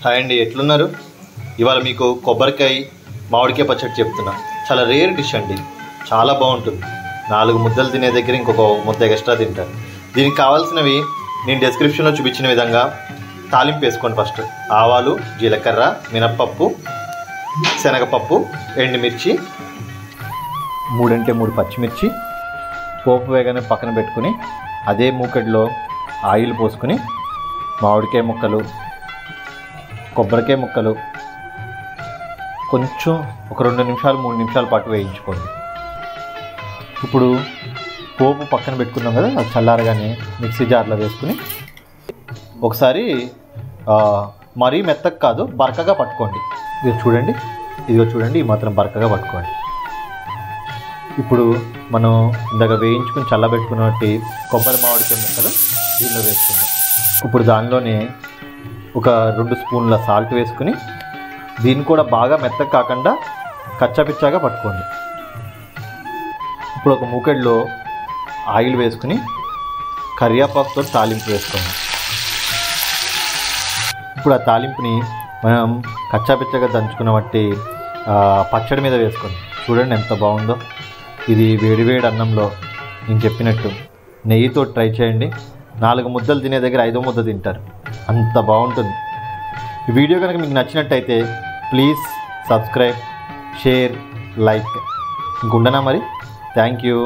Hi అండి, ఎట్లున్నారు? ఇవాళ మీకు కొబ్బరికాయ మామిడికాయ పచ్చడి చెప్తున్నా. చాలా రేర్ డిష్ అండి, చాలా బాగుంటుంది. 4 ముద్దలు తినే దగ్గర ఇంకొక ముద్ద ఎక్స్ట్రా తింటారు. దీనికి కావాల్సినవి నేను డిస్క్రిప్షన్లో చూపించిన విధంగా తాలింపు వేసుకోండి. ఫస్ట్ ఆవాలు, జీలకర్ర, మినప్పప్పు, శనగపప్పు, ఎండుమిర్చి, 3 పచ్చిమిర్చి, పోపు వేగానే పక్కన పెట్టుకుని అదే మూకెడ్లో ఆయిల్ పోసుకుని మామిడికాయ ముక్కలు, కొబ్బరికాయ ముక్కలు కొంచెం ఒక 2 నిమిషాలు 3 నిమిషాల పాటు వేయించుకోండి. ఇప్పుడు పోపు పక్కన పెట్టుకున్నాం కదా, అది చల్లారగానే మిక్సీ జార్లో వేసుకుని ఒకసారి మరీ మెత్తగా కాదు, బరకగా పట్టుకోండి. ఇదిగో చూడండి, ఈ మాత్రం బరకగా పట్టుకోండి. ఇప్పుడు మనం ఇందాక వేయించుకుని చల్లబెట్టుకున్నట్టు కొబ్బరి మామిడికాయ ముక్కలు దీనిలో వేసుకుందాం. ఇప్పుడు దానిలోనే ఒక 2 స్పూన్ల సాల్ట్ వేసుకుని దీన్ని కూడా బాగా మెత్తగా కాకుండా కచ్చాపిచ్చాగా పట్టుకోండి. ఇప్పుడు ఒక మూకెడ్లో ఆయిల్ వేసుకుని కరివేపాకుతో తాలింపు వేసుకోండి. ఇప్పుడు ఆ తాలింపుని మనం కచ్చాపిచ్చగా దంచుకున్న బట్టి పచ్చడి మీద వేసుకోండి. చూడండి ఎంత బాగుందో. ఇది వేడివేడి అన్నంలో నేను చెప్పినట్టు నెయ్యితో ట్రై చేయండి. 4 ముద్దలు తినే దగ్గర 5వ ముద్ద తింటారు, అంత బాగుంటుంది. ఈ వీడియో కనుక మీకు నచ్చినట్టయితే ప్లీజ్ సబ్స్క్రైబ్, షేర్, లైక్. ఇంకుండనా మరి. Thank you.